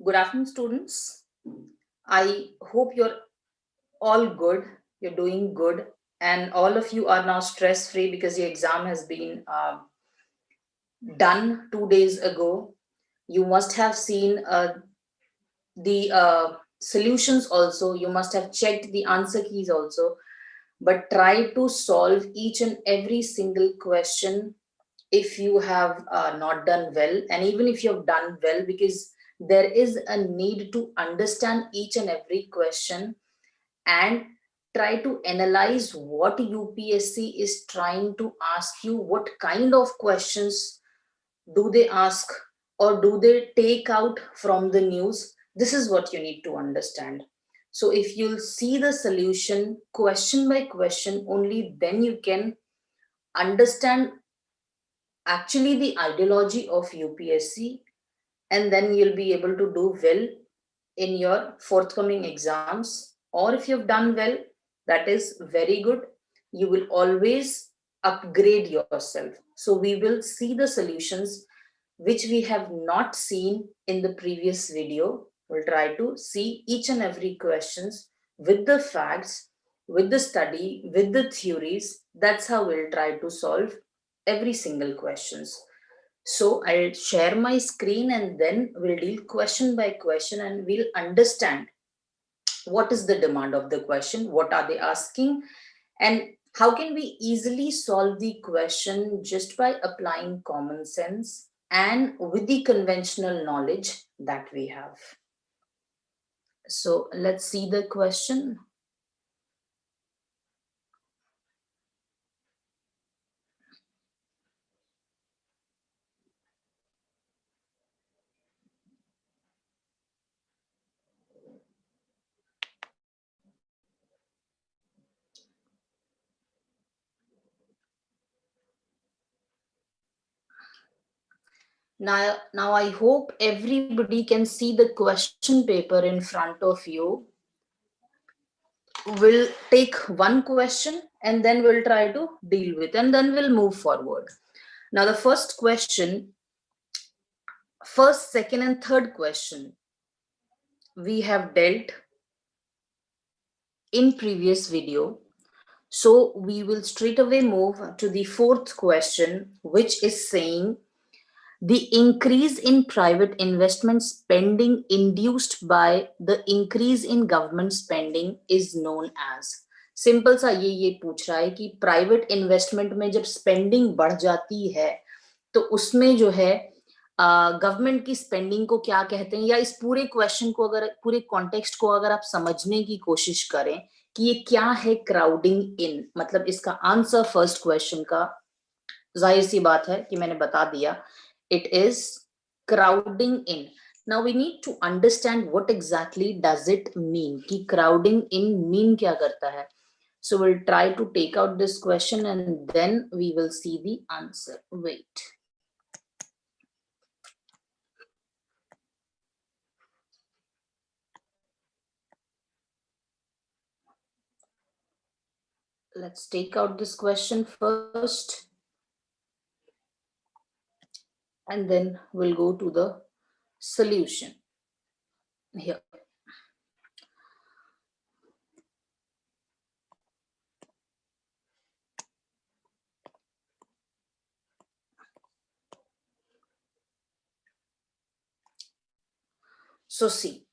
Good afternoon, students. I hope you're all good, you're doing good, and all of you are now stress free because your exam has been done 2 days ago. You must have seen the solutions also, you must have checked the answer keys also, but try to solve each and every single question if you have not done well, and even if you have done well, because there is a need to understand each and every question and try to analyze what UPSC is trying to ask you, what kind of questions do they ask, or do they take out from the news. This is what you need to understand. So if you'll see the solution question by question, only then you can understand actually the ideology of UPSC, and then you'll be able to do well in your forthcoming exams. Or if you've done well, that is very good. You will always upgrade yourself. So we will see the solutions which we have not seen in the previous video. We'll try to see each and every questions with the facts, with the study, with the theories. That's how we'll try to solve every single questions. So I'll share my screen and then we'll deal question by question and we'll understand what is the demand of the question, what are they asking, and how can we easily solve the question just by applying common sense and with the conventional knowledge that we have. So let's see the question. Now I hope everybody can see the question paper in front of you. We'll take one question and then we'll try to deal with, and then we'll move forward. Now the first question, first, second and third question we have dealt in previous video. So we will straight away move to the fourth question, which is saying the increase in private investment spending induced by the increase in government spending is known as. Simple सा ये पूछ रहा है कि private investment में जब spending बढ़ जाती है तो उसमें जो है गवर्नमेंट की स्पेंडिंग को क्या कहते हैं, या इस पूरे क्वेश्चन को अगर पूरे कॉन्टेक्स्ट को अगर आप समझने की कोशिश करें कि ये क्या है क्राउडिंग इन, मतलब इसका आंसर फर्स्ट क्वेश्चन का जाहिर सी बात है कि मैंने बता दिया, it is crowding in. Now we need to understand what exactly does it mean, कि crowding in mean क्या करता है. So we'll try to take out this question and then we will see the answer. Wait. Let's take out this question first. And then we'll go to the solution here. So see,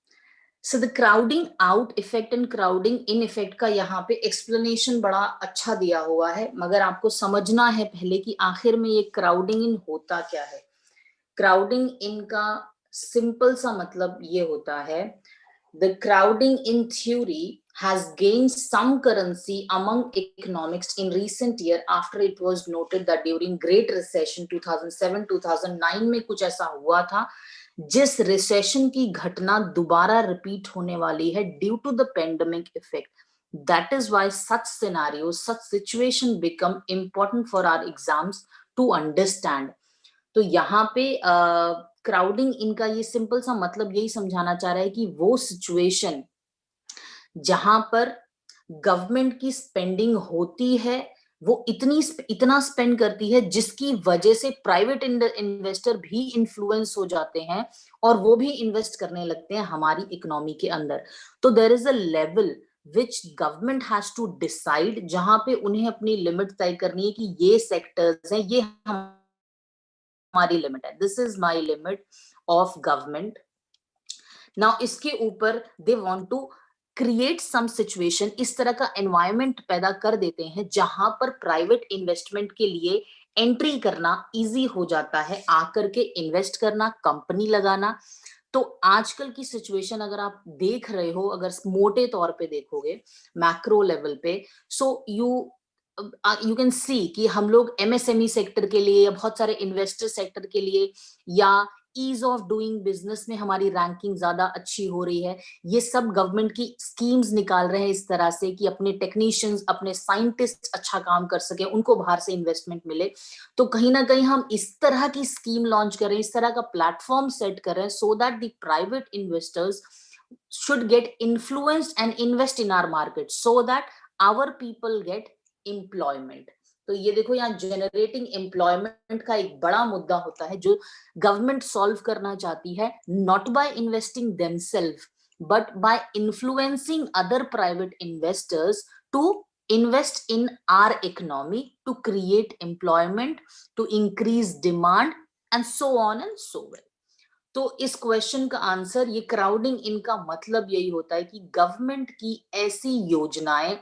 so the crowding out effect and crowding in effect का यहाँ पे explanation बड़ा अच्छा दिया हुआ है, मगर आपको समझना है पहले कि आखिर में ये crowding in होता क्या है. Crowding in का simple सा मतलब ये होता है, the crowding in theory has gained some currency among economists in recent year after it was noted that during Great Recession 2007-2009 में कुछ ऐसा हुआ था जिस रिसेशन की घटना दोबारा रिपीट होने वाली है due to the pandemic effect. That is why such scenario, such situation become important for our exams to understand. तो यहाँ पे क्राउडिंग इनका ये सिंपल सा मतलब यही समझाना चाह रहा है कि वो सिचुएशन जहां पर गवर्नमेंट की स्पेंडिंग होती है वो इतना स्पेंड करती है जिसकी वजह से प्राइवेट इन्वेस्टर भी इन्फ्लुएंस हो जाते हैं और वो भी इन्वेस्ट करने लगते हैं हमारी इकोनॉमी के अंदर। तो there is a level which government has to decide, जहां पे उन्हें अपनी लिमिट तय करनी है कि ये सेक्टर्स हैं, ये हमारी लिमिट है, this is my limit of government. Now इसके ऊपर they want to create some situation, इस तरह का एनवायरनमेंट पैदा कर देते हैं जहां पर प्राइवेट इन्वेस्टमेंट के लिए एंट्री करना इजी हो जाता है, आकर के इन्वेस्ट करना, कंपनी लगाना। तो आजकल की सिचुएशन अगर आप देख रहे हो, अगर मोटे तौर पे देखोगे मैक्रो लेवल पे, सो यू कैन सी कि हम लोग एमएसएमई सेक्टर के लिए या बहुत सारे इन्वेस्टर सेक्टर के लिए या ईज ऑफ डूइंग बिजनेस में हमारी रैंकिंग ज्यादा अच्छी हो रही है। ये सब गवर्नमेंट की स्कीम्स निकाल रहे हैं इस तरह से कि अपने टेक्नीशियंस, अपने साइंटिस्ट अच्छा काम कर सके, उनको बाहर से इन्वेस्टमेंट मिले। तो कहीं ना कहीं हम इस तरह की स्कीम लॉन्च कर रहे हैं, इस तरह का प्लेटफॉर्म सेट कर रहे हैं, so that the private investors should get influenced and invest in our market so that our people get employment। तो ये देखो यहाँ जनरेटिंग एम्प्लॉयमेंट का एक बड़ा मुद्दा होता है जो गवर्नमेंट सॉल्व करना चाहती है, not by investing themselves but by influencing other private investors to invest in our economy, to create employment, to increase demand and so on and so well। तो इस क्वेश्चन का आंसर, ये crowding इनका मतलब यही होता है कि गवर्नमेंट की ऐसी योजनाएं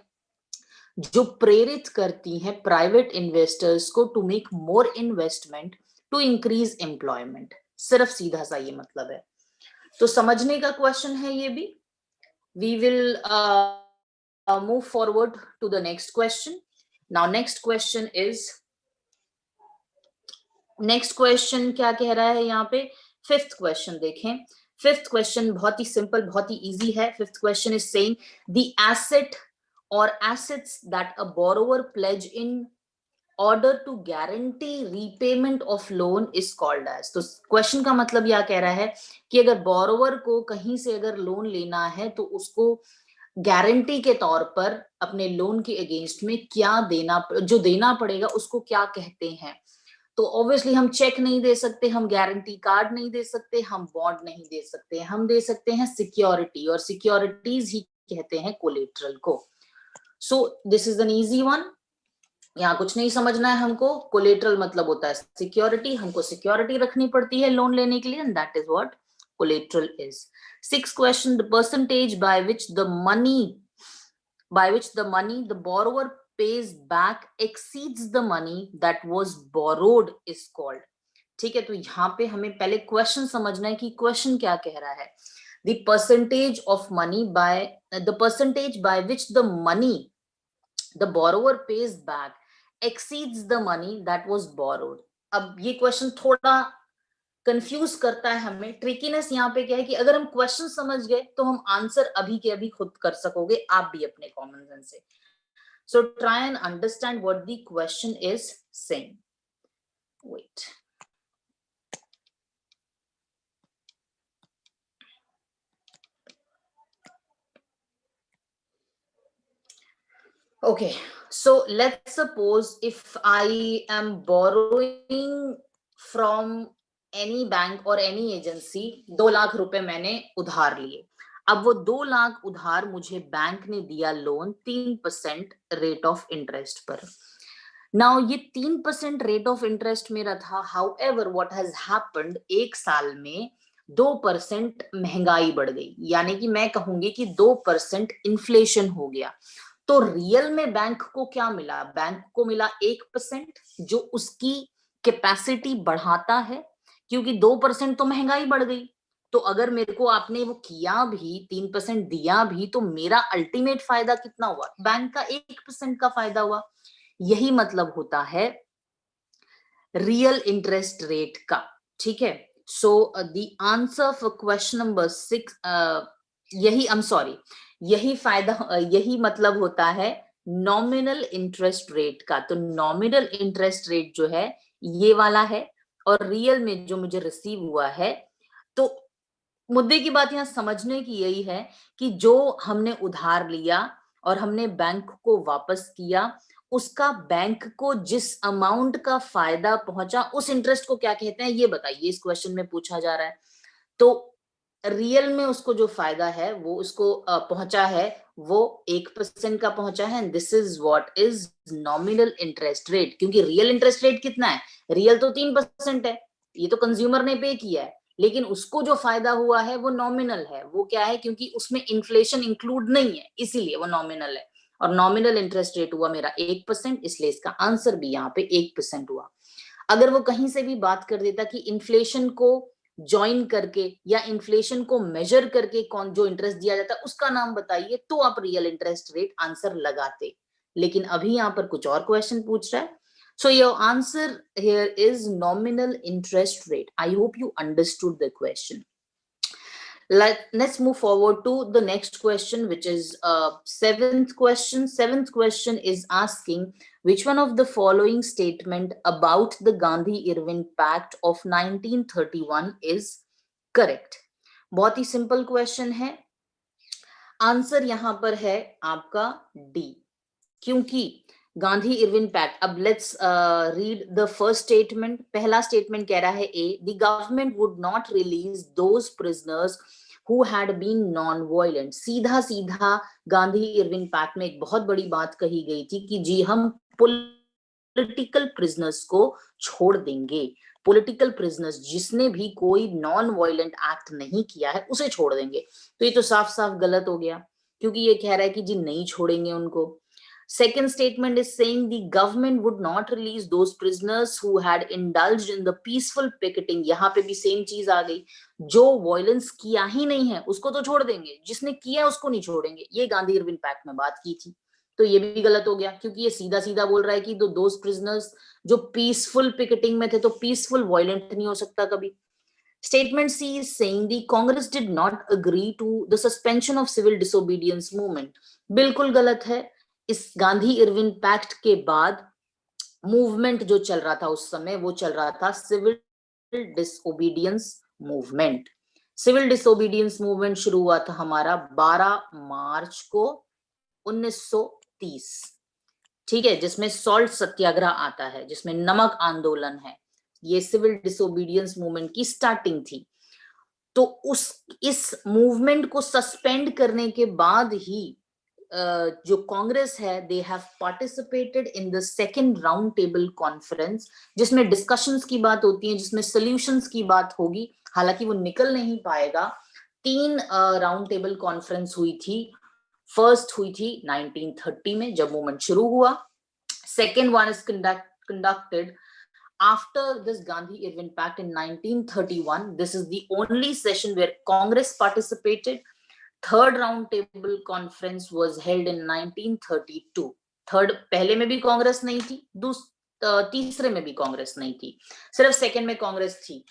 जो प्रेरित करती हैं प्राइवेट इन्वेस्टर्स को to make more investment, to increase employment, सिर्फ सीधा सा ये मतलब है। तो समझने का क्वेश्चन है ये भी। We will move forward to the next question. Now next question is, next question क्या कह रहा है यहाँ पे, फिफ्थ क्वेश्चन देखें। फिफ्थ क्वेश्चन बहुत ही सिंपल, बहुत ही इजी है। Fifth question is saying the asset or assets that a borrower pledge in order to guarantee repayment of loan is called as। तो क्वेश्चन का मतलब यह कह रहा है कि अगर बोरोवर को कहीं से अगर लोन लेना है तो उसको गारंटी के तौर पर अपने लोन के अगेंस्ट में क्या देना, जो देना पड़ेगा उसको क्या कहते हैं। तो ऑब्वियसली हम चेक नहीं दे सकते, हम गारंटी कार्ड नहीं दे सकते, हम बॉन्ड नहीं दे सकते, हम दे सकते हैं सिक्योरिटी, और सिक्योरिटीज ही कहते हैं कोलेटरल को। So this is an easy one, यहाँ कुछ नहीं समझना है हमको। कोलेटरल मतलब होता है सिक्योरिटी, हमको सिक्योरिटी रखनी पड़ती है लोन लेने के लिए, and that is what collateral is. Sixth question, the percentage by which the money the borrower pays back exceeds the money that was borrowed is called। ठीक है, तो यहाँ पे हमें पहले क्वेश्चन समझना है कि क्वेश्चन क्या कह रहा है। The percentage of money by the percentage by which the money the borrower pays back exceeds the money that was borrowed। अब ये क्वेश्चन थोड़ा कंफ्यूज करता है हमें। ट्रिकीनेस यहाँ पे क्या है कि अगर हम क्वेश्चन समझ गए तो हम आंसर अभी के अभी खुद कर सकोगे, आप भी अपने कॉमन सेंस से। So try and understand what the question is saying. Wait, okay, so let's suppose if I am borrowing from any bank or any agency, 2 lakh रुपए मैंने उधार लिए। अब वो 2 लाख उधार मुझे बैंक ने दिया लोन 3% रेट ऑफ इंटरेस्ट पर। नाउ ये 3% रेट ऑफ इंटरेस्ट मेरा था। हाउएवर व्हाट हैज हैपेंड, एक साल में 2% महंगाई बढ़ गई, यानी कि मैं कहूंगी कि 2% इन्फ्लेशन हो गया। तो रियल में बैंक को क्या मिला? बैंक को मिला 1%, जो उसकी कैपेसिटी बढ़ाता है, क्योंकि 2% तो महंगाई बढ़ गई। तो अगर मेरे को आपने वो किया भी, 3% दिया भी, तो मेरा अल्टीमेट फायदा कितना हुआ? बैंक का 1% का फायदा हुआ। यही मतलब होता है रियल इंटरेस्ट रेट का। ठीक है, so the answer for question number 6, यही आई एम सॉरी, यही फायदा, यही मतलब होता है नॉमिनल इंटरेस्ट रेट का। तो नॉमिनल इंटरेस्ट रेट जो है ये वाला है, और रियल में जो मुझे रिसीव हुआ है। तो मुद्दे की बात यहाँ समझने की यही है कि जो हमने उधार लिया और हमने बैंक को वापस किया, उसका बैंक को जिस अमाउंट का फायदा पहुंचा उस इंटरेस्ट को क्या कहते हैं, ये बताइए, इस क्वेश्चन में पूछा जा रहा है। तो रियल में उसको जो फायदा है वो उसको पहुंचा है, वो 1% का पहुंचा है। This is what is nominal interest rate. क्योंकि रियल इंटरेस्ट रेट कितना है, रियल तो 3% है, ये तो कंज्यूमर ने पे किया है, लेकिन उसको जो फायदा हुआ है वो नॉमिनल है। वो क्या है, क्योंकि उसमें इन्फ्लेशन इंक्लूड नहीं है, इसीलिए वो नॉमिनल है। और नॉमिनल इंटरेस्ट रेट हुआ मेरा 1%, इसलिए इसका आंसर भी यहाँ पे 1% हुआ। अगर वो कहीं से भी बात कर देता कि इन्फ्लेशन को ज्वाइन करके या इन्फ्लेशन को मेजर करके कौन जो इंटरेस्ट दिया जाता है उसका नाम बताइए, तो आप रियल इंटरेस्ट रेट आंसर लगाते। लेकिन अभी यहाँ पर कुछ और क्वेश्चन पूछ रहा है। So your answer here is nominal interest rate. I hope you understood the question. Let's move forward to the next question, which is seventh question. Seventh question is asking which one of the following statement about the Gandhi-Irwin Pact of 1931 is correct. बहुत ही simple question है, answer यहां पर है आपका D, क्योंकि Gandhi Irwin pact. अब let's read the first statement. पहला स्टेटमेंट कह रहा है A, the government would not release those prisoners who had been non violent. सीधा सीधा गांधी इरविन पैक्ट में एक बहुत बड़ी बात कही गई थी कि जी हम पॉलिटिकल प्रिजनर्स को छोड़ देंगे. पॉलिटिकल प्रिजनर्स जिसने भी कोई नॉन वायलेंट एक्ट नहीं किया है उसे छोड़ देंगे. तो ये तो साफ साफ गलत हो गया, क्योंकि ये कह रहा है कि जी नहीं छोड़ेंगे उनको. Second statement is saying the government would not release those prisoners who had indulged in the peaceful picketing. यहाँ पे भी सेम चीज आ गई, जो वायलेंस किया ही नहीं है उसको तो छोड़ देंगे, जिसने किया उसको नहीं छोड़ेंगे. ये गांधी इरविन पैक्ट में बात की थी. तो ये भी गलत हो गया, क्योंकि ये सीधा सीधा बोल रहा है कि दोज प्रिजनर्स जो पीसफुल पिकेटिंग में थे, तो पीसफुल वायलेंट नहीं हो सकता कभी. Statement C is saying the Congress did not agree to the suspension of civil disobedience movement. बिल्कुल गलत है. इस गांधी इरविन पैक्ट के बाद मूवमेंट जो चल रहा था उस समय, वो चल रहा था civil disobedience movement. Civil disobedience movement शुरू हुआ था हमारा 12 मार्च को 1930, ठीक है, जिसमें सॉल्ट सत्याग्रह आता है, जिसमें नमक आंदोलन है. ये सिविल डिसोबीडियंस मूवमेंट की स्टार्टिंग थी. तो इस मूवमेंट को सस्पेंड करने के बाद ही जो कांग्रेस है, they have participated in the second round table conference, जिसमें डिस्कशंस की बात होती है, जिसमें सॉल्यूशंस की बात होगी. हालांकि वो निकल नहीं पाएगा. 3 राउंड टेबल कॉन्फ्रेंस हुई थी. फर्स्ट हुई थी 1930 में जब मूवमेंट शुरू हुआ. Second one is conducted after this Gandhi-Irwin Pact in 1931. This is the only session where Congress participated. Third round table conference was held in 1932. Third, पहले में भी कांग्रेस नहीं थी, तीसरे में भी कांग्रेस नहीं थी, सिर्फ सेकंड में कांग्रेस थी.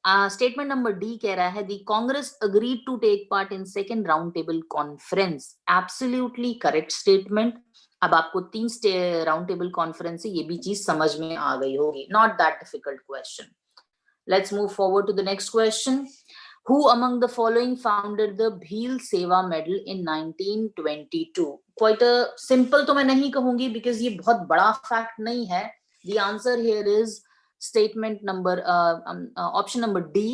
स्टेटमेंट नंबर डी कह रहा है the Congress agreed to take part in second round table conference. Absolutely correct statement. अब आपको 3 राउंड टेबल कॉन्फ्रेंस से ये भी चीज समझ में आ गई होगी. Not that difficult question. Let's move forward to the next question. Who among the following founded the Bhil Seva Medal in 1922? Quite a simple तो मैं नहीं कहूंगी, because ये बहुत बड़ा फैक्ट नहीं है. The answer here is statement number option number D.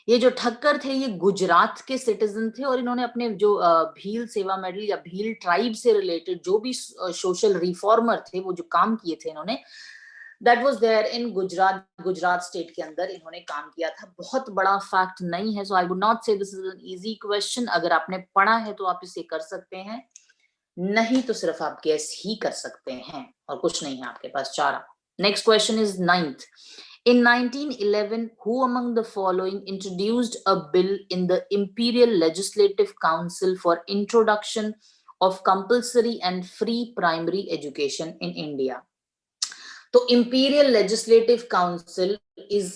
ये जो ठक्कर थे ये गुजरात के सिटीजन थे, और इन्होंने अपने जो भील सेवा मेडल या भील ट्राइब से रिलेटेड जो भी सोशल रिफॉर्मर थे, वो जो काम किए थे इन्होंने, that was there in Gujarat state के अंदर इन्होंने काम किया था. बहुत बड़ा फैक्ट नहीं है, सो आई वुड नॉट से this is an easy question. अगर आपने पढ़ा है तो आप इसे कर सकते हैं, नहीं तो सिर्फ आप गेस ही कर सकते हैं, और कुछ नहीं है आपके पास चारा. Next question is 9th. In 1911, who among the following introduced a bill in the Imperial Legislative Council for introduction of compulsory and free primary education in India? तो Imperial Legislative Council is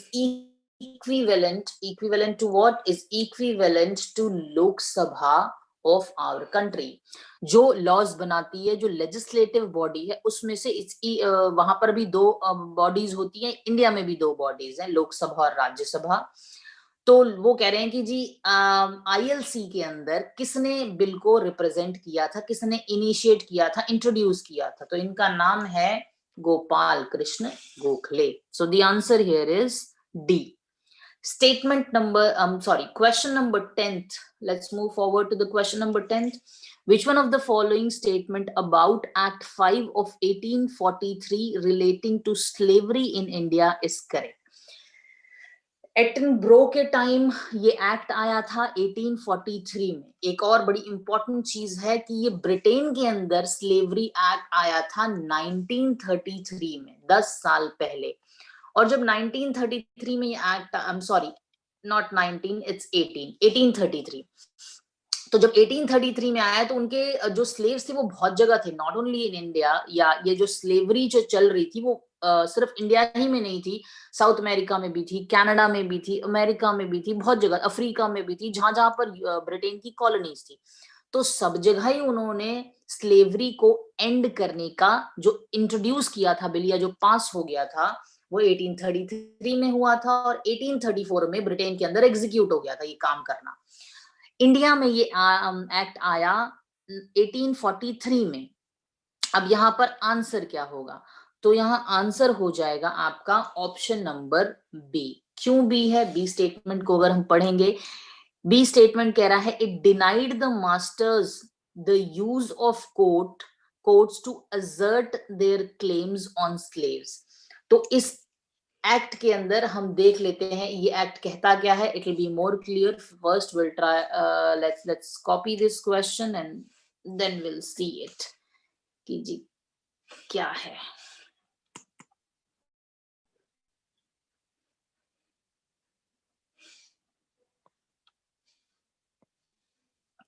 equivalent to what? Is equivalent to Lok Sabha of our country. जो laws बनाती है, जो legislative body है, उसमें से वहां पर भी 2 बॉडीज होती हैं. इंडिया में भी 2 बॉडीज हैं, लोकसभा और राज्यसभा. तो वो कह रहे हैं कि जी आईएलसी के अंदर किसने बिल को रिप्रेजेंट किया था, किसने इनिशिएट किया था, इंट्रोड्यूस किया था, तो इनका नाम है गोपाल कृष्ण गोखले. सो the answer here is D. Statement number, sorry, question number 10th. Let's move forward to the question number 10th. Which one of the following statement about Act 5 of 1843 relating to slavery in India is correct? Attenborough के time ये act आया था 1843 में. एक और बड़ी important चीज है कि ये ब्रिटेन के अंदर स्लेवरी एक्ट आया था 1933 में, 10 साल पहले. और जब 1933 में ये act, I am sorry, not 19, it's 1833. तो जब 1833 में आया तो उनके जो स्लेव्स थे वो बहुत जगह थे, नॉट ओनली इन इंडिया. या ये जो स्लेवरी जो चल रही थी वो सिर्फ इंडिया ही में नहीं थी, साउथ अमेरिका में भी थी, कनाडा में भी थी, अमेरिका में भी थी, बहुत जगह, अफ्रीका में भी थी, जहां जहां पर ब्रिटेन की कॉलोनीज थी. तो सब जगह ही उन्होंने स्लेवरी को एंड करने का जो इंट्रोड्यूस किया था बिल, या जो पास हो गया था, वो 1833 में हुआ था और 1834 में ब्रिटेन के अंदर एग्जीक्यूट हो गया था ये काम करना. इंडिया में ये एक्ट आया 1843 में. अब यहाँ पर आंसर क्या होगा? तो यहाँ आंसर हो जाएगा आपका ऑप्शन नंबर बी. क्यों बी है? बी स्टेटमेंट को अगर हम पढ़ेंगे, बी स्टेटमेंट कह रहा है it denied the masters the use of courts to assert their claims on slaves. तो इस एक्ट के अंदर हम देख लेते हैं ये एक्ट कहता क्या है. It will be more clear. First will try, let's copy this question and then will see it कि जी क्या है.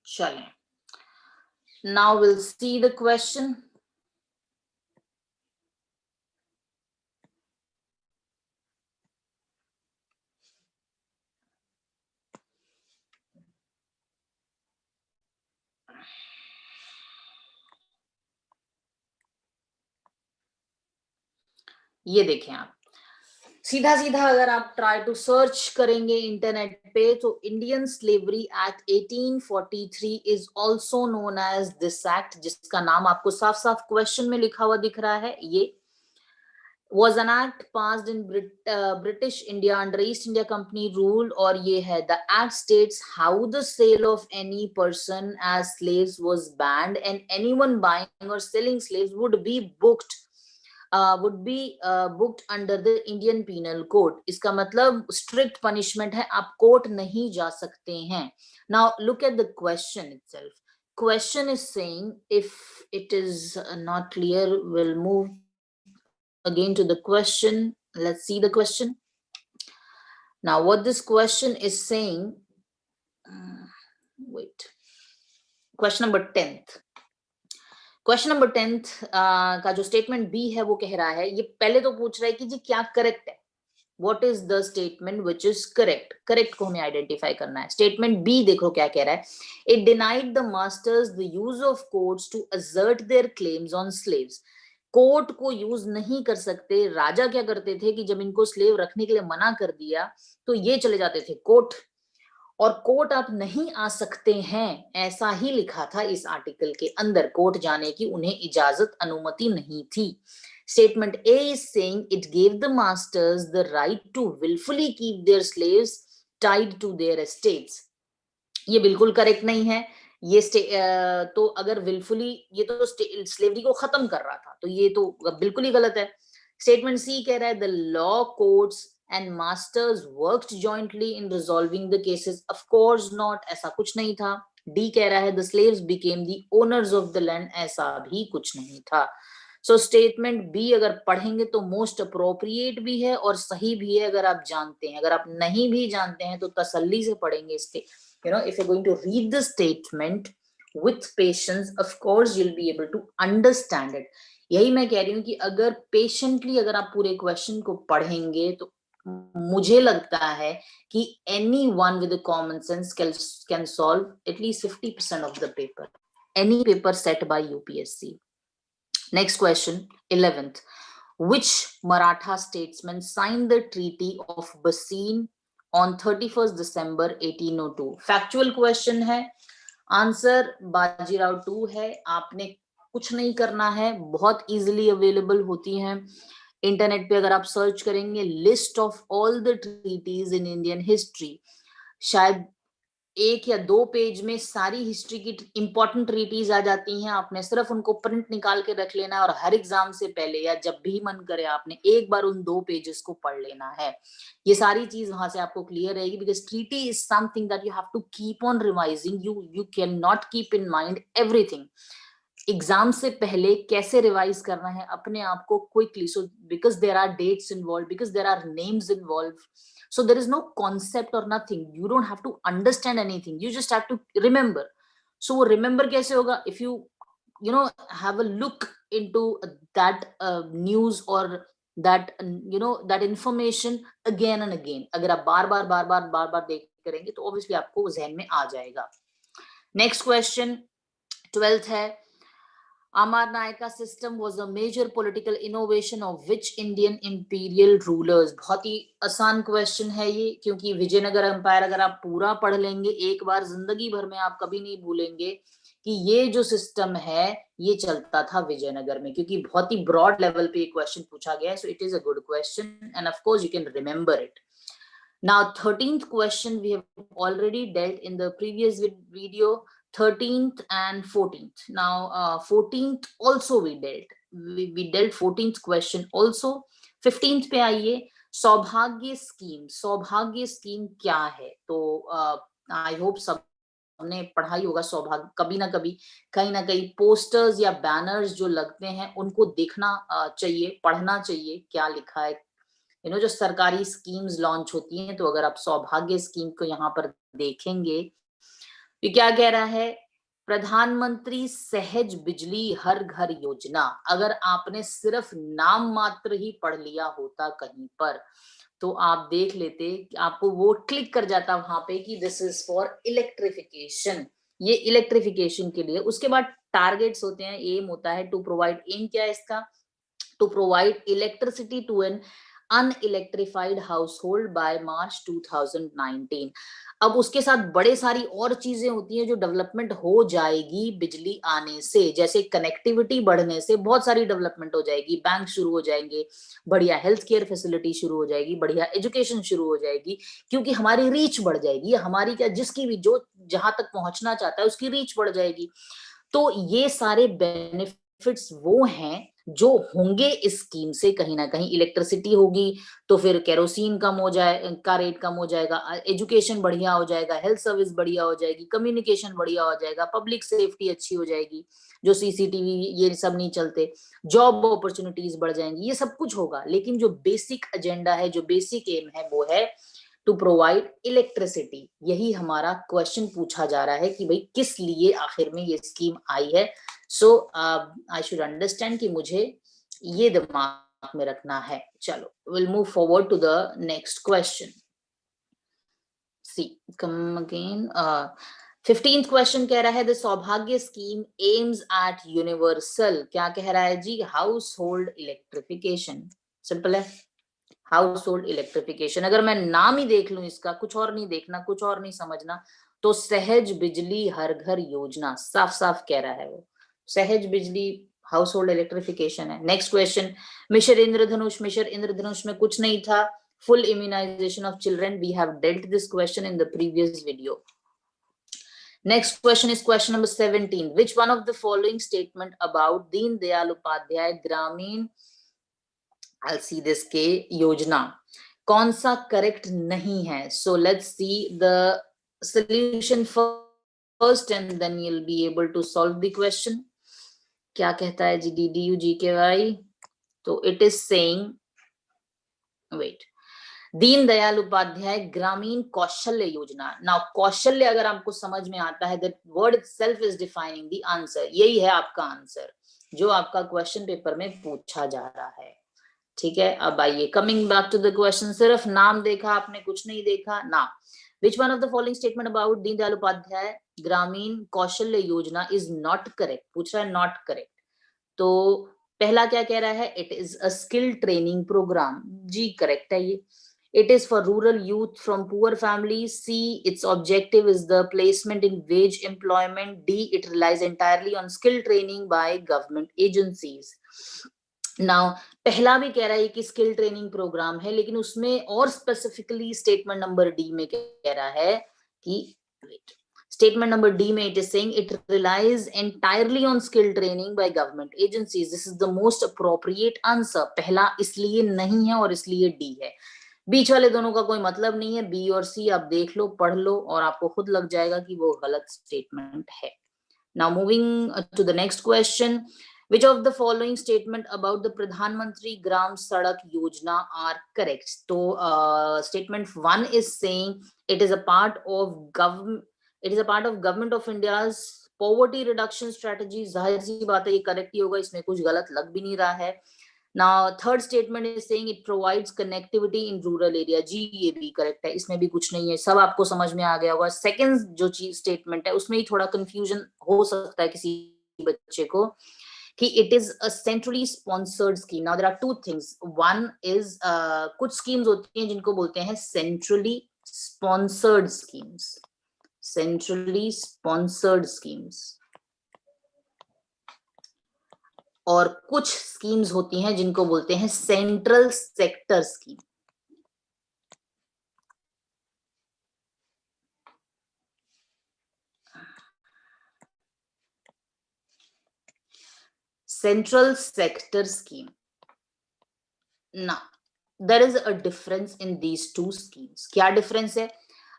चलें, now will see the question. ये देखें आप, सीधा सीधा अगर आप ट्राई टू सर्च करेंगे इंटरनेट पे तो Indian slavery act 1843 is also known as this act, जिसका नाम आपको साफ साफ क्वेश्चन में लिखा हुआ दिख रहा है. ये was an act passed in British India under East India Company rule. और ये है, the act states how the sale of any person as slaves was banned and anyone buying or selling slaves would be booked under the Indian Penal Code. इसका मतलब strict punishment है, आप court नहीं जा सकते हैं. Now look at the question itself. Question is saying, if it is not clear, we'll move again to the question. Let's see the question. Now what this question is saying, wait, question number 10th. Question number 10th का जो statement B है वो कह रहा है, ये पहले तो पूछ रहा है कि जी क्या करेक्ट है. What is the statement which is correct? Correct को हमें आइडेंटिफाई करना है. स्टेटमेंट बी देखो क्या कह रहा है. It denied the masters the use of courts to assert their claims on slaves. Court को यूज नहीं कर सकते. राजा क्या करते थे कि जब इनको स्लेव रखने के लिए मना कर दिया तो ये चले जाते थे कोर्ट, और कोर्ट आप नहीं आ सकते हैं, ऐसा ही लिखा था इस आर्टिकल के अंदर. कोर्ट जाने की उन्हें इजाजत, अनुमति नहीं थी. Statement A is saying it gave the masters the right to willfully keep their slaves tied to their estates. ये बिल्कुल करेक्ट नहीं है. ये तो अगर विलफुली, ये तो स्लेवरी को खत्म कर रहा था, तो ये तो बिल्कुल ही गलत है. स्टेटमेंट सी कह रहा है the law courts and masters worked jointly in resolving the cases. Of course not, ऐसा कुछ नहीं था. D कह रहा है the slaves became the owners of the land. ऐसा भी कुछ नहीं था. So statement B अगर पढ़ेंगे तो most appropriate भी है और सही भी है अगर आप जानते हैं. अगर आप नहीं भी जानते हैं तो तसल्ली से पढ़ेंगे इसके. If you're going to read the statement with patience, of course you'll be able to understand it. यही मैं कह रही हूँ कि अगर पेशेंटली अगर आप पूरे क्वेश्चन को पढ़ेंगे तो मुझे लगता है कि anyone with a common sense can solve at least 50% of the paper, any paper set by UPSC. Next question, 11th. Which Maratha statesman signed the Treaty of Bassein on 31st December 1802. Factual question है, answer Bajirao 2 है। आपने कुछ नहीं करना है, बहुत easily available होती हैं इंटरनेट पे। अगर आप सर्च करेंगे list of all the treaties in Indian history, शायद 1 या 2 पेज में सारी हिस्ट्री की इंपॉर्टेंट ट्रीटीज आ जाती हैं। आपने सिर्फ उनको प्रिंट निकाल के रख लेना है और हर एग्जाम से पहले या जब भी मन करे आपने एक बार उन 2 पेजेस को पढ़ लेना है। ये सारी चीज वहां से आपको क्लियर रहेगी, because treaty is something that you have to keep on revising. You can not keep in mind everything. Exam से पहले कैसे रिवाइज करना है अपने आप को quickly, so because there are dates involve, because there are names involve, so there is no concept or nothing, you don't have to understand anything, you just have to remember. So remember kaise hoga? If you know have a look into that news or that that information again and again, agar aap बार बार देख करेंगे तो obviously आपको जहन में आ जाएगा। Next question 12th है, Amarnayaka system was a major political innovation of which Indian imperial rulers? बहुत ही आसान क्वेश्चन है ये, क्योंकि विजयनगर एम्पायर अगर आप पूरा पढ़ लेंगे एक बार, जिंदगी भर में आप कभी नहीं भूलेंगे कि ये जो सिस्टम है ये चलता था विजयनगर में, क्योंकि बहुत ही ब्रॉड लेवल पे ये क्वेश्चन पूछा गया है। सो it is a good question end of course you can remember it. Now 13th question we have already dealt in the previous video, 13th and 14th. Now 14th also we dealt 14th question also। 15th पे आइए, सौभाग्य scheme क्या है? तो आई hope सब हमने पढ़ाई होगा सौभाग्य, कभी ना कभी कहीं ना कहीं पोस्टर्स या बैनर्स जो लगते हैं उनको देखना चाहिए, पढ़ना चाहिए क्या लिखा है। जो सरकारी स्कीम्स लॉन्च होती हैं, तो अगर आप सौभाग्य स्कीम को यहाँ पर देखेंगे तो क्या कह रहा है, प्रधानमंत्री सहज बिजली हर घर योजना। अगर आपने सिर्फ नाम मात्र ही पढ़ लिया होता कहीं पर तो आप देख लेते कि आपको वो क्लिक कर जाता वहां पे कि दिस इज फॉर इलेक्ट्रिफिकेशन, ये इलेक्ट्रिफिकेशन के लिए। उसके बाद टारगेट्स होते हैं, एम होता है टू प्रोवाइड, एम क्या है इसका, to provide electricity to an unelectrified household by March 2019। अब उसके साथ बड़े सारी और चीजें होती हैं जो डेवलपमेंट हो जाएगी बिजली आने से, जैसे कनेक्टिविटी बढ़ने से बहुत सारी डेवलपमेंट हो जाएगी, बैंक शुरू हो जाएंगे, बढ़िया हेल्थ केयर फैसिलिटी शुरू हो जाएगी, बढ़िया एजुकेशन शुरू हो जाएगी, क्योंकि हमारी रीच बढ़ जाएगी, हमारी क्या जिसकी भी जो जहां तक पहुंचना चाहता है उसकी रीच बढ़ जाएगी। तो ये सारे बेनिफिट्स वो हैं जो होंगे इस स्कीम से। कहीं ना कहीं इलेक्ट्रिसिटी होगी तो फिर केरोसिन कम हो जाए का रेट कम हो जाएगा, एजुकेशन बढ़िया हो जाएगा, हेल्थ सर्विस बढ़िया हो जाएगी, कम्युनिकेशन बढ़िया हो जाएगा, पब्लिक सेफ्टी अच्छी हो जाएगी, जो सीसीटीवी ये सब नहीं चलते, जॉब अपॉर्चुनिटीज बढ़ जाएंगी, ये सब कुछ होगा। लेकिन जो बेसिक एजेंडा है, जो बेसिक एम है वो है टू प्रोवाइड इलेक्ट्रिसिटी। यही हमारा क्वेश्चन पूछा जा रहा है कि भाई किस लिए आखिर में ये स्कीम आई है। सो आई शुड अंडरस्टैंड कि मुझे ये दिमाग में रखना है। चलो will move forward to the next question. See come again 15th question कह रहा है द सौभाग्य स्कीम एम्स एट यूनिवर्सल, क्या कह रहा है जी, हाउस होल्ड इलेक्ट्रिफिकेशन। सिंपल है, हाउस होल्ड इलेक्ट्रिफिकेशन। अगर मैं नाम ही देख लूं इसका, कुछ और नहीं देखना, कुछ और नहीं समझना, तो सहज बिजली हर घर योजना, साफ साफ कह रहा है वो, सहज बिजली हाउस होल्ड इलेक्ट्रिफिकेशन है। नेक्स्ट क्वेश्चन, मिशन इंद्रधनुष। मिशन इंद्रधनुष में कुछ नहीं था, full immunization of children. We have dealt this question in the previous video. Next question is question number 17. Which one of the following statement about Deen Dayal Upadhyay Gramin, I'll see this K योजना, कौन सा correct नहीं है? So let's see the solution first and then you'll be able to solve the question. क्या कहता है जी DDU GKY? तो it is saying, wait, दीन दयाल उपाध्याय ग्रामीण कौशल्य योजना। नाउ कौशल्य अगर आपको समझ में आता है, that word itself is defining the answer. यही है आपका आंसर जो आपका क्वेश्चन पेपर में पूछा जा रहा है। ठीक है, अब आइए coming back to the question. सिर्फ नाम देखा आपने, कुछ नहीं देखा ना। Which one of the following statement about Deen Dayal Upadhyay ग्रामीण कौशल्य योजना इज नॉट करेक्ट? पूछ रहा है नॉट करेक्ट। तो पहला क्या कह रहा है, it is a skill training program. जी करेक्ट है ये। It is for rural youth from poor families. C, its objective is the placement in wage employment. D, it relies entirely on skill training by government agencies. Now पहला भी कह रहा है कि skill training programme है, लेकिन उसमें और स्पेसिफिकली स्टेटमेंट नंबर डी में कह रहा है कि स्टेटमेंट नंबर डी में it is saying it relies entirely on skill training by government agencies. This is the most appropriate answer. पहला इसलिए नहीं है और इसलिए डी है. बीच वाले दोनों का कोई मतलब नहीं है. बी और सी आप देख लो, पढ़ लो और आपको खुद लग जाएगा कि वो गलत स्टेटमेंट है. Now moving to the next question. Which of the following statement about the Pradhan Mantri Gram Sadak Yojana are correct? So, statement 1 is saying it is a part of government. It is a part of Government of India's poverty reduction strategy. जाहिर सी बात है ये correct ही होगा, इसमें कुछ गलत लग भी नहीं रहा है. Now, third statement is saying it provides connectivity in rural area. जी ये भी correct है, इसमें भी कुछ नहीं है, सब आपको समझ में आ गया होगा. Second जो चीज statement है उसमें ही थोड़ा confusion हो सकता है किसी बच्चे को कि it is a centrally sponsored scheme. Now there are two things. One is कुछ schemes होती हैं जिनको बोलते हैं centrally sponsored schemes. Centrally sponsored schemes. और कुछ schemes होती हैं जिनको बोलते हैं central sector scheme. Central sector scheme. Now, there is a difference in these two schemes. क्या difference है?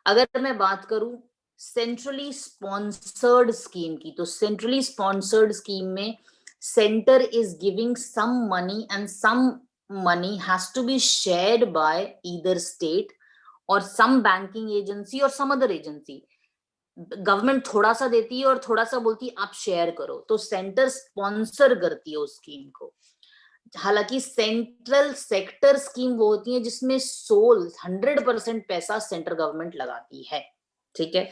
अगर मैं बात करूं सेंट्रली स्पॉन्सर्ड स्कीम की, तो सेंट्रली स्पॉन्सर्ड स्कीम में center is giving some money and some money has to be shared by either state or some banking agency और सम अदर एजेंसी. गवर्नमेंट थोड़ा सा देती है और थोड़ा सा बोलती है आप शेयर करो, तो सेंटर स्पॉन्सर करती है उस स्कीम को. हालांकि सेंट्रल सेक्टर स्कीम वो होती है जिसमें सोल 100% पैसा सेंट्रल गवर्नमेंट लगाती है. ठीक है,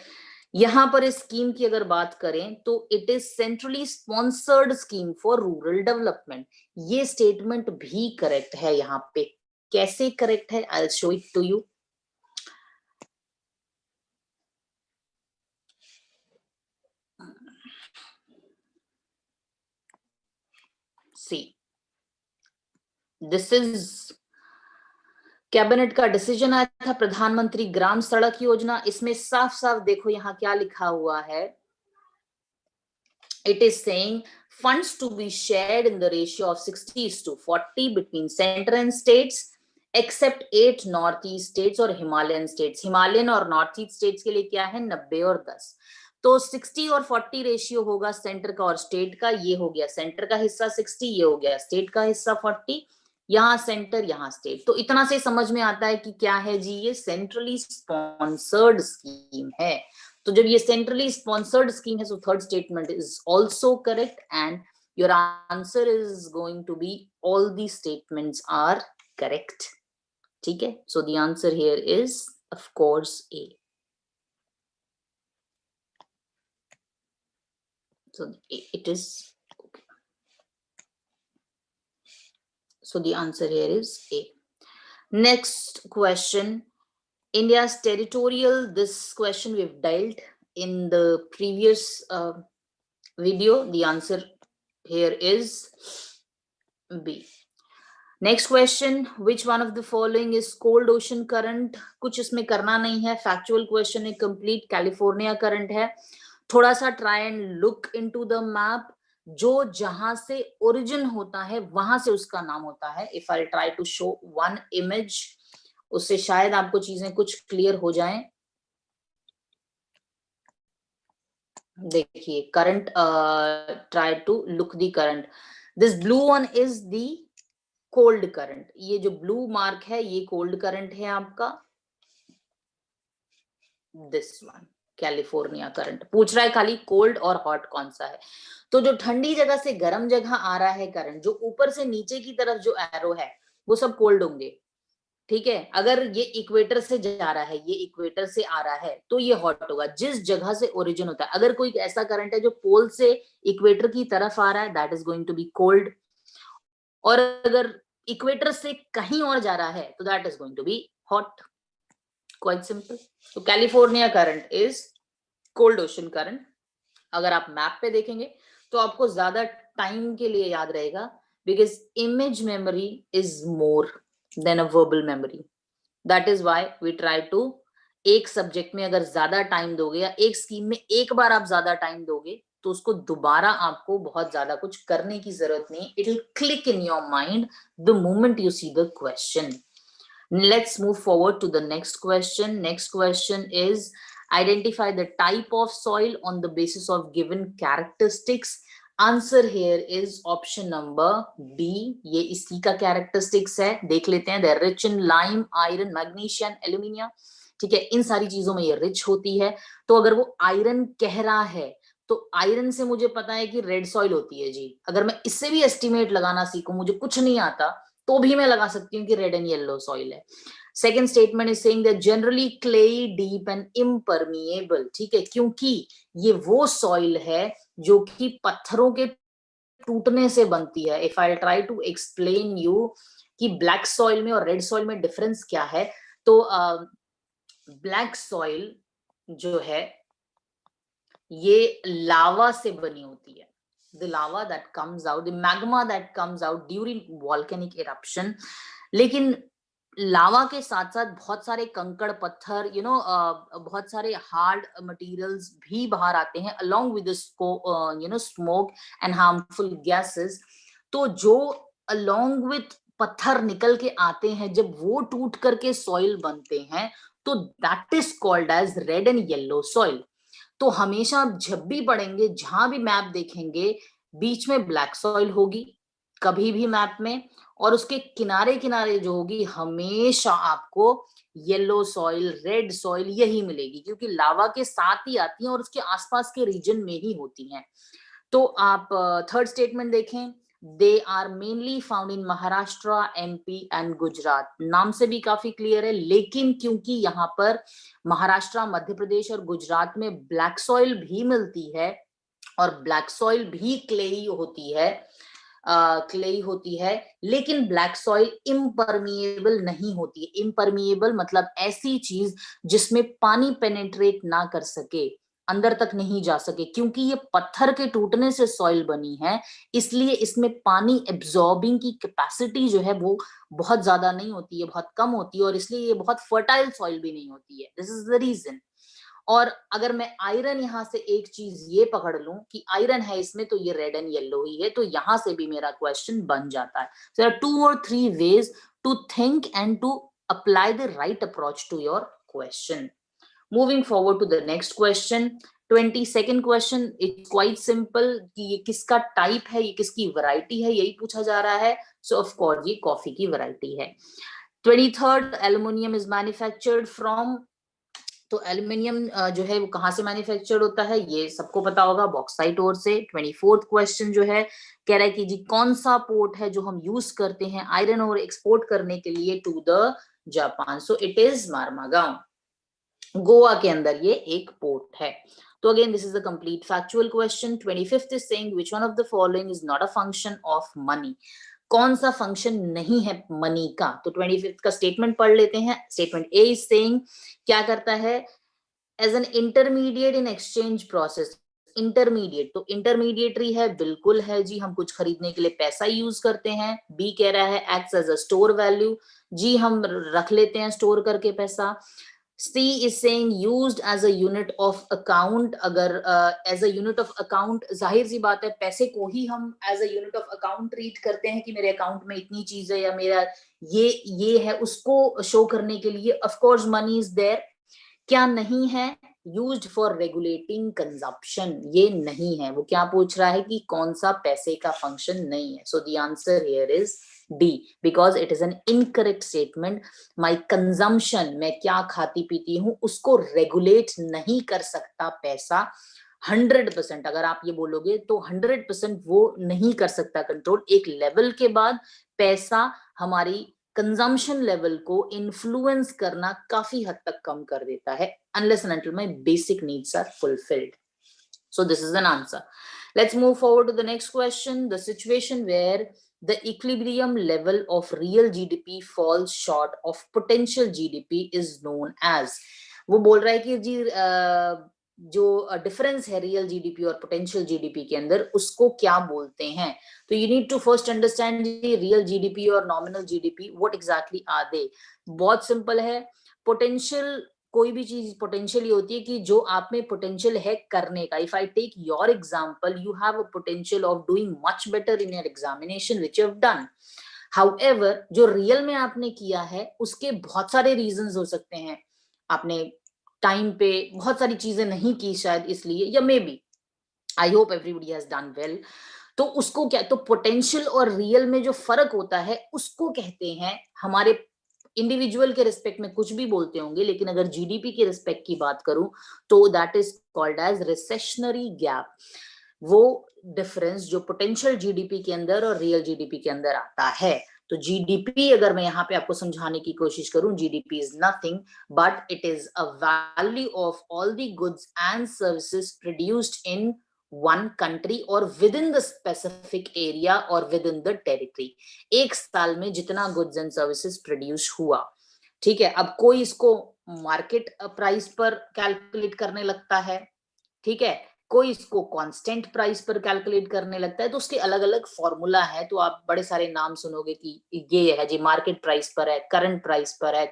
यहां पर इस स्कीम की अगर बात करें तो it is centrally sponsored scheme for rural development. ये स्टेटमेंट भी करेक्ट है. यहाँ पे कैसे करेक्ट है, I will show it to you. See, this is cabinet का डिसीजन आया था, प्रधानमंत्री ग्राम सड़क योजना. इसमें साफ साफ देखो यहाँ क्या लिखा हुआ है. It is saying funds to be shared in the ratio of 60:40 between center and states except 8 northeast states और हिमालयन states. हिमालयन और नॉर्थ ईस्ट स्टेट्स के लिए क्या है, 90 और 10. तो 60 और 40 रेशियो होगा सेंटर का और स्टेट का. ये हो गया सेंटर का हिस्सा 60, ये हो गया स्टेट का हिस्सा 40. यहाँ सेंटर यहाँ स्टेट. तो इतना से समझ में आता है कि क्या है जी, ये सेंट्रली स्पॉन्सर्ड स्कीम है. तो जब ये सेंट्रली स्पॉन्सर्ड स्कीम है, so third statement is also correct and your answer is going to be all the statements are correct. ठीक है, so the answer here is of course A. So it is okay. So the answer here is A. Next question, India's territorial. This question we've dealt in the previous video. The answer here is B. Next question, which one of the following is cold ocean current? कुछ इसमें करना नहीं है, factual question है, complete California current है. थोड़ा सा try and look into the map. जो जहां से origin होता है वहां से उसका नाम होता है. If I try to show one image, उससे शायद आपको चीजें कुछ क्लियर हो जाएं. देखिए current, try to look the current. This blue one is the cold current. ये जो ब्लू मार्क है ये कोल्ड करंट है आपका. This one California current. पूछ रहा है खाली कोल्ड और हॉट कौन सा है. तो जो ठंडी जगह से गर्म जगह आ रहा है करंट, जो ऊपर से नीचे की तरफ जो एरो है वो सब कोल्ड होंगे. ठीक है, अगर ये इक्वेटर से जा रहा है, ये इक्वेटर से आ रहा है, तो ये हॉट होगा. जिस जगह से ओरिजिन होता है, अगर कोई ऐसा करंट है जो पोल से इक्वेटर की तरफ आ रहा है, that is going to be cold. और अगर इक्वेटर से कहीं और जा रहा है तो that is going to be hot. Quite simple. तो California current is cold ocean current. अगर आप मैप पे देखेंगे तो आपको ज्यादा टाइम के लिए याद रहेगा, because image memory is more than a verbal memory. That is why we try to, एक सब्जेक्ट में अगर ज्यादा टाइम दोगे या एक स्कीम में एक बार आप ज्यादा टाइम दोगे तो उसको दोबारा आपको बहुत ज्यादा कुछ करने की जरूरत नहीं. It will click in your mind the moment you see the question. Let's move forward to the next question. Next question is, identify the type of soil on the basis of given characteristics. Answer here is option number B. ये इसी का characteristics है, देख लेते हैं. They're rich in lime, iron, magnesium, alumina. ठीक है, इन सारी चीजों में ये रिच होती है. तो अगर वो आयरन कह रहा है तो आयरन से मुझे पता है कि रेड सॉइल होती है जी. अगर मैं इससे भी एस्टिमेट लगाना सीखूं, मुझे कुछ नहीं आता, तो भी मैं लगा सकती हूँ कि रेड एंड येलो सॉइल है. Second statement is saying that generally clayey, deep and impermeable. ठीक है, क्योंकि ये वो सॉइल है जो कि पत्थरों के टूटने से बनती है. If I try to explain you कि ब्लैक सॉइल में और रेड सॉइल में डिफरेंस क्या है, तो ब्लैक सॉइल जो है ये लावा से बनी होती है. The lava that comes out, the magma that comes out during volcanic eruption. लेकिन लावा के साथ साथ बहुत सारे कंकड़ पत्थर, बहुत सारे हार्ड मटेरियल्स भी बाहर आते हैं along with the smoke and harmful gases. तो जो along with पत्थर निकल के आते हैं, जब वो टूट करके सॉइल बनते हैं, तो that is called as red and yellow soil. तो हमेशा आप जब भी पढ़ेंगे, जहां भी मैप देखेंगे, बीच में ब्लैक सॉइल होगी कभी भी मैप में, और उसके किनारे किनारे जो होगी हमेशा आपको येलो सॉइल, रेड सॉइल यही मिलेगी, क्योंकि लावा के साथ ही आती हैं और उसके आसपास के रीजन में ही होती हैं. तो आप थर्ड स्टेटमेंट देखें, they are mainly found in Maharashtra, MP and Gujarat. नाम से भी काफी क्लियर है, लेकिन क्योंकि यहाँ पर महाराष्ट्र, मध्य प्रदेश और गुजरात में ब्लैक सॉइल भी मिलती है और ब्लैक सॉइल भी क्लेई होती है, लेकिन ब्लैक सॉइल इम्परमिएबल नहीं होती है. इम्परमिएबल मतलब ऐसी चीज जिसमें पानी पेनेट्रेट ना कर सके, अंदर तक नहीं जा सके. क्योंकि ये पत्थर के टूटने से सॉइल बनी है, इसलिए इसमें पानी एब्जॉर्बिंग की कैपेसिटी जो है वो बहुत ज्यादा नहीं होती है, बहुत कम होती है, और इसलिए ये बहुत फर्टाइल सॉइल भी नहीं होती है. This is the reason. और अगर मैं आयरन यहां से एक चीज ये पकड़ लूं कि आयरन है इसमें, तो ये रेड एंड येलो ही है, तो यहां से भी मेरा क्वेश्चन बन जाता है. So there are 2 or 3 ways to think and to apply the right approach to your question. Moving forward to the next question, 22nd question. It's quite simple कि ये किसका टाइप है, ये किसकी वैरायटी है, यही पूछा जा रहा है. So of course ये कॉफी की वैरायटी है. 23rd, aluminium is manufactured from. तो एल्यूमिनियम जो है वो कहाँ से मैन्युफैक्चर्ड होता है, ये सबको पता होगा, बॉक्साइट ओर से. 24th क्वेश्चन जो है कह रहा है कि जी कौन सा पोर्ट है जो हम यूज करते हैं आयरन और एक्सपोर्ट करने के लिए to the Japan. So it is Marmagao. Goa के अंदर ये एक पोर्ट है. तो again this is the complete factual question. 25th is saying which one of the following is not a function of money. कौन सा फंक्शन नहीं है मनी का. तो 25th का स्टेटमेंट पढ़ लेते हैं. स्टेटमेंट ए इज सेइंग क्या करता है, as an intermediate in exchange process. Intermediate तो इंटरमीडिएटरी है, बिल्कुल है जी, हम कुछ खरीदने के लिए पैसा यूज करते हैं. बी कह रहा है acts as a store value, जी हम रख लेते हैं स्टोर करके पैसा. C is saying used as a unit of account. अगर as a unit of account, जाहिर सी बात है पैसे को ही हम as a unit of account treat करते हैं कि मेरे अकाउंट में इतनी चीज है या मेरा ये है, उसको शो करने के लिए of course money is there. क्या नहीं है, used for regulating consumption, ये नहीं है. वो क्या पूछ रहा है कि कौन सा पैसे का फंक्शन नहीं है. So the answer here is D, because it is an incorrect statement. My consumption, मैं क्या खाती पीती हूँ, उसको रेगुलेट नहीं कर सकता पैसा. 100% अगर आप ये बोलोगे तो 100% वो नहीं कर सकता कंट्रोल. एक लेवल के बाद पैसा हमारी कंजम्पशन लेवल को इन्फ्लुएंस करना काफी हद तक कम कर देता है, unless and until my basic needs are fulfilled. So this is an answer. Let's move forward to the next question. The situation where the equilibrium level of real GDP falls short of potential GDP is known as। वो बोल रहा है कि जी जो difference है real GDP और potential GDP के अंदर उसको क्या बोलते हैं। तो you need to first understand real GDP और nominal GDP, what exactly are they. बहुत सिंपल है, पोटेंशियल कोई भी चीज पोटेंशियल होती है कि जो आप में पोटेंशियल है करने का। If I take your example, you have a potential of doing much better in your examination which you have done. However जो रियल में आपने किया है उसके बहुत सारे रीजंस हो सकते हैं। आपने टाइम पे बहुत सारी चीजें नहीं की शायद इसलिए, या may be, I hope everybody has done well. तो उसको क्या, तो पोटेंशियल और रियल में जो फर्क होता है उसको कहते हैं, हमारे इंडिविजुअल के रिस्पेक्ट में कुछ भी बोलते होंगे, लेकिन अगर जीडीपी के रिस्पेक्ट की बात करूं तो that is called as recessionary gap. वो डिफरेंस जो पोटेंशियल जीडीपी के अंदर और रियल जीडीपी के अंदर आता है। तो जीडीपी अगर मैं यहाँ पे आपको समझाने की कोशिश करूं, GDP is nothing but it is a value of all the goods and services produced in one country और within the specific area और विद इन द टेरिटरी। एक साल में जितना गुड्स एंड सर्विसेज प्रोड्यूस हुआ, ठीक है। अब कोई इसको मार्केट प्राइस पर कैलकुलेट करने लगता है, ठीक है, कोई इसको कांस्टेंट प्राइस पर कैलकुलेट करने लगता है, तो उसके अलग अलग फॉर्मूला है। तो आप बड़े सारे नाम सुनोगे कि ये है जी मार्केट प्राइस पर है, करंट प्राइस पर है,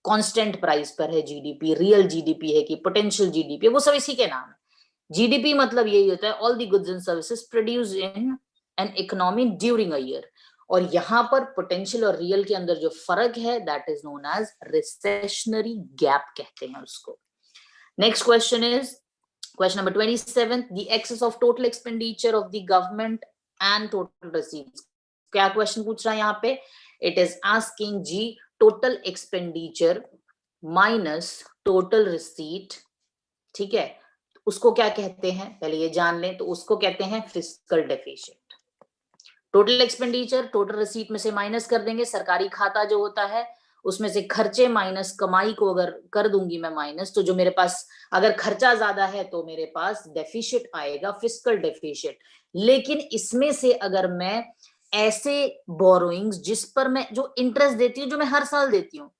कांस्टेंट प्राइस पर है जीडीपी, रियल जीडीपी है कि पोटेंशियल जीडीपी, वो सब इसी के नाम है। जीडीपी मतलब यही होता है all the goods and services produced in an economy during a year. और यहाँ पर पोटेंशियल और रियल के अंदर जो फर्क है that is known as recessionary gap कहते हैं उसको। Next question is question number 27, the excess of total expenditure of the government and total receipts। क्या क्वेश्चन पूछ रहा है यहाँ पे? इट इज आस्किंग जी total expenditure minus total receipt, ठीक है, उसको क्या कहते हैं पहले ये जान लें। तो उसको कहते हैं fiscal deficit. Total expenditure total receipt में से माइनस कर देंगे, सरकारी खाता जो होता है उसमें से खर्चे माइनस कमाई को अगर कर दूंगी मैं माइनस, तो जो मेरे पास अगर खर्चा ज्यादा है तो मेरे पास डेफिसिट आएगा, फिस्कल डेफिसिट। लेकिन इसमें से अगर मैं ऐसे बोरोइंग्स जिस पर मैं जो इंटरेस्ट देती हूँ, जो मैं हर साल देती हूँ,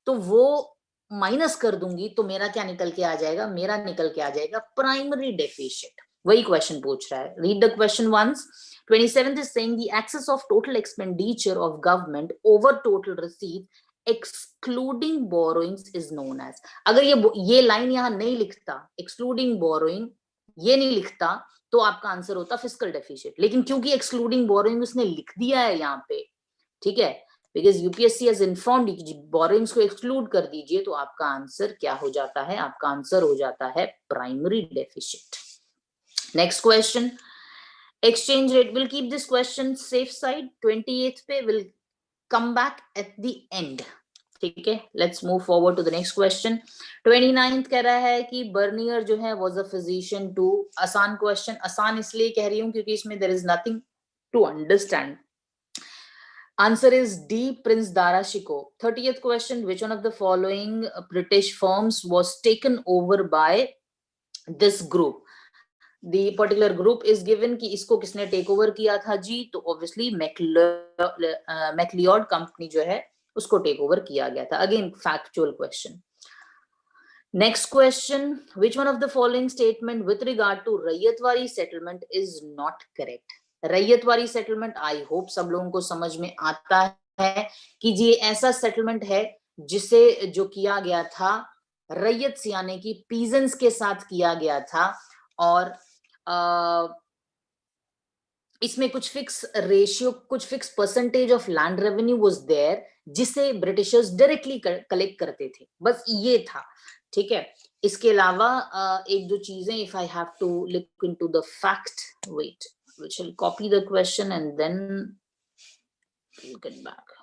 तो वो माइनस कर दूंगी तो मेरा क्या निकल के आ जाएगा? मेरा निकल के आ जाएगा प्राइमरी डेफिसिट। वही क्वेश्चन पूछ रहा है। Read the question once. 27th is saying the excess of total expenditure of government over total receipt excluding borrowings is known as। अगर ये लाइन यहाँ नहीं लिखता, excluding borrowing ये नहीं लिखता, तो आपका आंसर होता फिस्कल डेफिसिट। लेकिन क्योंकि excluding borrowing उसने लिख दिया है यहाँ पे, ठीक है, बिकॉज यूपीएससी हैज इन्फॉर्म्ड कि बोरोइंग्स को एक्सक्लूड कर दीजिए, तो आपका आंसर क्या हो जाता है? आपका आंसर हो जाता है primary deficit. Next question, exchange rate, we'll keep this question safe side। 28th पे will come back at the end, ठीक है। let's move forward to the next question। 29th कह रहा है कि बर्नियर जो है was a physician to। आसान क्वेश्चन, आसान इसलिए कह रही हूं क्योंकि इसमें there is nothing to understand। Answer is D, Prince Darashikoh। 30th question, which one of the following British firms was taken over by this group? The particular group is given कि इसको किसने टेक ओवर किया था जी? तो obviously McLeod company जो है उसको take over किया गया था। Again factual question. Next question, which one of the following statement with regard to Ryotwari settlement is not correct? Ryotwari settlement I hope सब लोगों को समझ में आता है कि ये ऐसा सेटलमेंट है जिसे जो किया गया था रैयत से यानी कि पीजेंट्स के साथ किया गया था, और इसमें कुछ फिक्स रेशियो, कुछ fix percentage of land revenue was there जिसे ब्रिटिशर्स डायरेक्टली कलेक्ट करते थे, बस ये था, ठीक है। इसके अलावा एक दो चीजें, if I have to look into the fact, wait, which will copy the question and then we'll get back।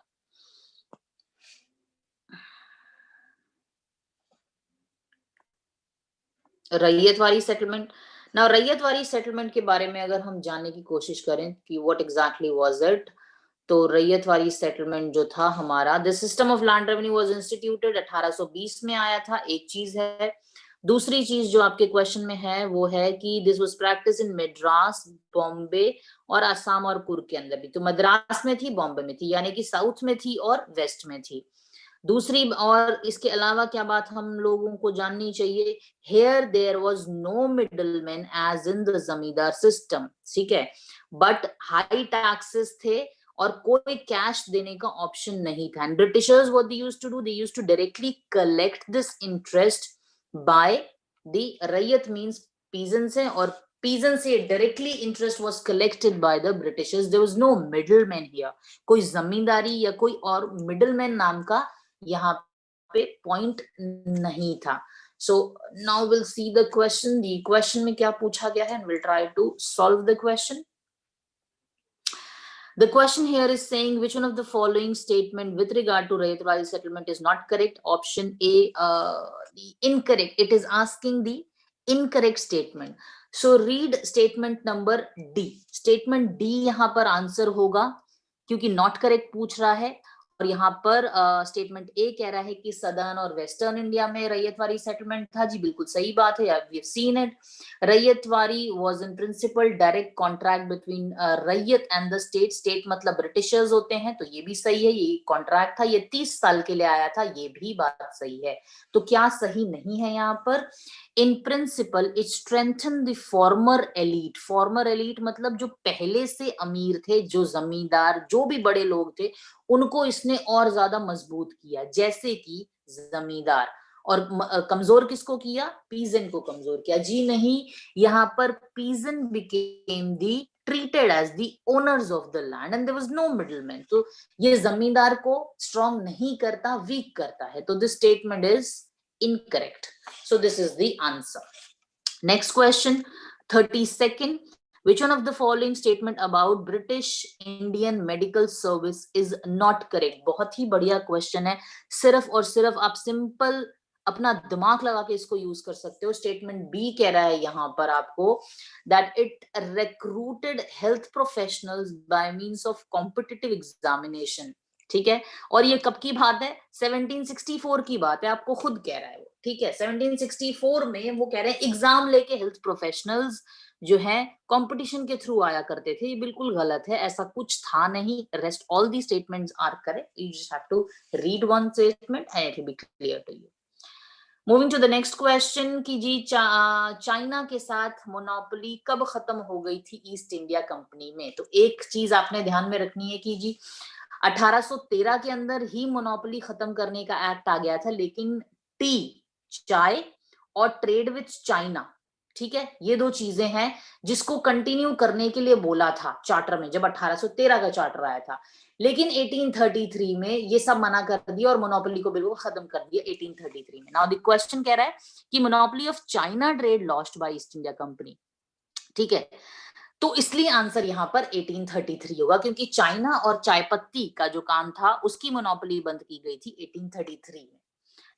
Ryotwari settlement. Now Ryotwari settlement के बारे में अगर हम जानने की कोशिश करें कि व्हाट एग्जैक्टली वाज इट, तो रैयतवारी सेटलमेंट जो था हमारा, the system of land revenue was instituted 1820 में आया था, एक चीज है। दूसरी चीज जो आपके क्वेश्चन में है वो है कि this was practice in Madras, Bombay और असम और कुर्ग के अंदर भी। तो मद्रास में थी, बॉम्बे में थी, यानी कि साउथ में थी और वेस्ट में थी। दूसरी, और इसके अलावा क्या बात हम लोगों को जाननी चाहिए, here there was no middleman as in the zamindar system, ठीक है, बट हाई टैक्सेस थे और कोई कैश देने का ऑप्शन नहीं था। And Britishers what they used to do, they used to directly collect this interest by the ryot, means peasants हैं, और peasants से directly interest was collected by the Britishers. There was no middleman here. कोई जमींदारी या कोई और middleman नाम का यहाँ पे पॉइंट नहीं था। So now will see the question. The question में क्या पूछा गया है, will try to solve the question. The question here is saying which one of the following statement with regard to Rayatwadi settlement is not correct? Option A, the incorrect. It is asking the incorrect statement. So read statement number D. Statement D यहाँ पर answer होगा क्योंकि not correct पूछ रहा है। और यहाँ पर स्टेटमेंट ए कह रहा है कि सदर्न और वेस्टर्न इंडिया में रैयतवाड़ी सेटलमेंट था। जी बिल्कुल सही बात है, we have seen it. Ryotwari was in principle direct contract between ryot and the state. State मतलब ब्रिटिशर्स होते हैं, तो ये भी सही है, ये कॉन्ट्रैक्ट था, ये 30 साल के लिए आया था, ये भी बात सही है। तो क्या सही नहीं है यहाँ पर, in principle it strengthen the former elite. Farmer elite मतलब जो पहले से अमीर थे, जो जमींदार, जो भी बड़े लोग थे, उनको इसने और ज्यादा मजबूत किया, जैसे कि जमींदार। और कमजोर किसको किया, पीजन को कमजोर किया। जी नहीं, यहाँ पर peasant became the treated as the owners of the land and there was no middleman. तो ये जमींदार को स्ट्रॉन्ग नहीं करता, वीक करता है। तो this statement is incorrect. So this is the answer. Next question, 32nd. Which one of the following statement about British Indian Medical Service is not correct? बहुत ही बढ़िया क्वेश्चन है, सिर्फ और सिर्फ आप सिंपल अपना दिमाग लगा के इसको यूज कर सकते हो। स्टेटमेंट बी कह रहा है यहाँ पर आपको that it recruited health professionals by means of competitive examination, ठीक है। और ये कब की बात है, 1764 की बात है, आपको खुद कह रहा है वो, ठीक है। 1764 में वो कह रहे हैं एग्जाम लेके हेल्थ प्रोफेशनल्स जो है कंपटीशन के थ्रू आया करते थे। ये बिल्कुल गलत है, ऐसा कुछ था नहीं। Rest all the statements are correct, you just have to read one statement and it will be clear to you. Moving to the next question कि जी चाइना के साथ मोनोपोली कब खत्म हो गई थी ईस्ट इंडिया कंपनी में। तो एक चीज आपने ध्यान में रखनी है कि जी 1813 के अंदर ही मोनोपोली खत्म करने का एक्ट आ गया था, लेकिन टी, चाय और ट्रेड विथ चाइना, ठीक है, ये दो चीजें हैं जिसको कंटिन्यू करने के लिए बोला था चार्टर में, जब 1813 का चार्टर आया था। लेकिन 1833 में ये सब मना कर दिया और मोनोपोली को बिल्कुल खत्म कर दिया 1833 में। नाउ द क्वेश्चन कह रहा है कि monopoly of China trade lost by east India company, ठीक है। तो इसलिए आंसर यहाँ पर 1833 होगा, क्योंकि चाइना और चाय पत्ती का जो काम था उसकी मोनोपोली बंद की गई थी 1833 में।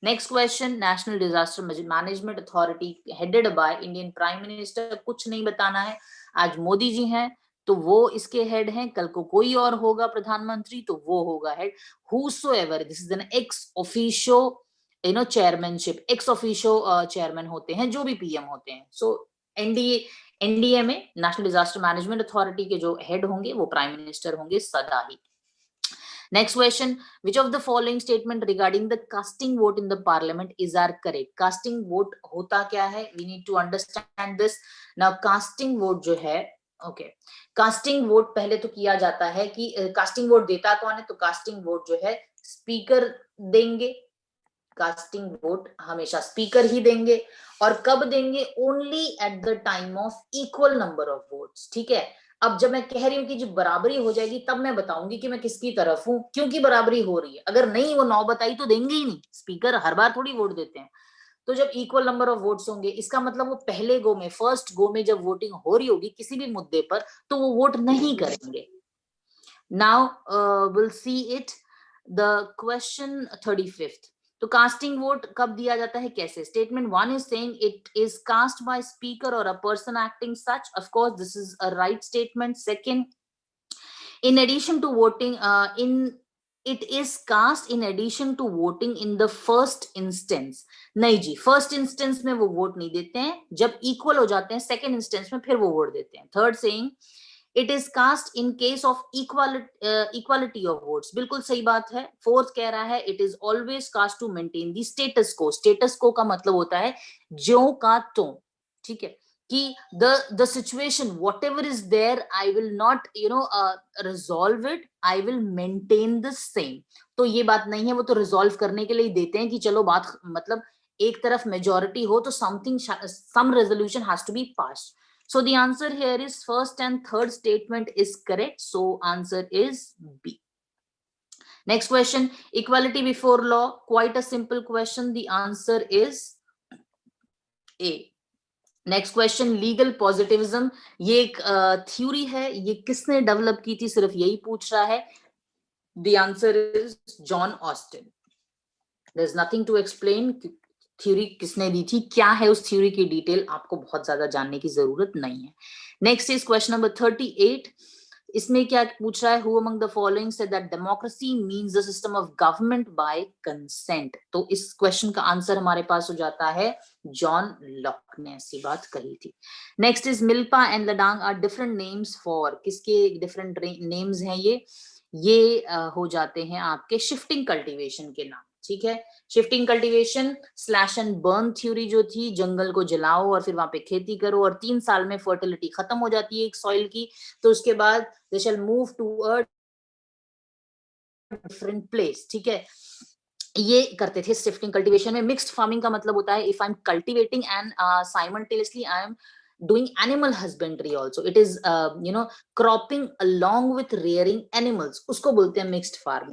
Next question, national disaster management authority headed by Indian prime minister. कुछ नहीं बताना है, आज मोदी जी हैं तो वो इसके हेड हैं, कल को कोई और होगा प्रधानमंत्री तो वो होगा head. Whosoever, this is an ex officio chairmanship, ex officio chairman होते हैं जो भी पीएम होते हैं। सो एनडीए में नेशनल डिजास्टर मैनेजमेंट अथॉरिटी के जो हेड होंगे वो प्राइम मिनिस्टर होंगे सदा ही। Next question, which of the following statement regarding the casting vote in the parliament is are correct? Casting vote होता क्या है, we need to understand this. Now casting vote जो है, okay, casting vote पहले तो किया जाता है कि casting vote देता कौन है, तो casting vote जो है स्पीकर देंगे। कास्टिंग वोट हमेशा स्पीकर ही देंगे, और कब देंगे, only at the time of equal number of votes, ठीक है। अब जब मैं कह रही हूँ कि जब बराबरी हो जाएगी तब मैं बताऊंगी कि मैं किसकी तरफ हूँ, क्योंकि बराबरी हो रही है। अगर नहीं वो 9 बताई तो देंगे ही नहीं, स्पीकर हर बार थोड़ी वोट देते हैं। तो जब इक्वल नंबर ऑफ वोट्स होंगे, इसका मतलब वो पहले गो में, फर्स्ट गो में जब वोटिंग हो रही होगी किसी भी मुद्दे पर, तो वो वोट नहीं करेंगे। Now will see it the question 35th। तो कास्टिंग वोट कब दिया जाता है, कैसे? Statement 1 is saying it is cast by speaker और a person acting such. Of course this is a right statement. Second, in addition to voting in it is cast in addition to voting in the first instance. नहीं जी, first instance में वो vote नहीं देते हैं, जब equal हो जाते हैं सेकेंड इंस्टेंस में फिर वो वोट देते हैं। Third saying it is cast in case of equality of votes, बिल्कुल सही बात है। फोर्थ कह रहा है it is always cast to maintain the status quo. Status quo का मतलब होता है जो का तो, ठीक है, कि the situation whatever is there I will not resolve it, I will maintain the same। तो ये बात नहीं है, वो तो रिजॉल्व करने के लिए देते हैं कि चलो बात मतलब एक तरफ मेजोरिटी हो तो something some resolution has to be passed। So the answer here is first and third statement is correct, so answer is B। Next question, equality before law, quite a simple question, the answer is A। Next question, legal positivism, ये एक theory है, ये किसने develop की थी, सिर्फ यही पूछ रहा है। The answer is John Austin. There is nothing to explain, theory किसने दी थी, क्या है उस थ्योरी की डिटेल आपको बहुत ज्यादा जानने की जरूरत नहीं है। Next is question number 38। इसमें क्या पूछ रहा है, who among the following said that democracy means the system of government by consent. तो इस क्वेश्चन का आंसर हमारे पास हो जाता है जॉन लॉक ने ऐसी बात कही थी। Next is milpa and ladang are different names for, किसके डिफरेंट नेम्स हैं ये हो जाते हैं आपके शिफ्टिंग कल्टीवेशन के नाम, ठीक है। Shifting cultivation slash and burn theory जो थी, जंगल को जलाओ और फिर वहां पे खेती करो और 3 साल में फर्टिलिटी खत्म हो जाती है एक सॉइल की, तो उसके बाद they shall move to a different place, ठीक है। ये करते थे शिफ्टिंग कल्टीवेशन में। मिक्स्ड फार्मिंग का मतलब होता है if I am cultivating and simultaneously I am doing animal husbandry also, it is cropping along with rearing animals, उसको बोलते हैं मिक्स्ड फार्मिंग।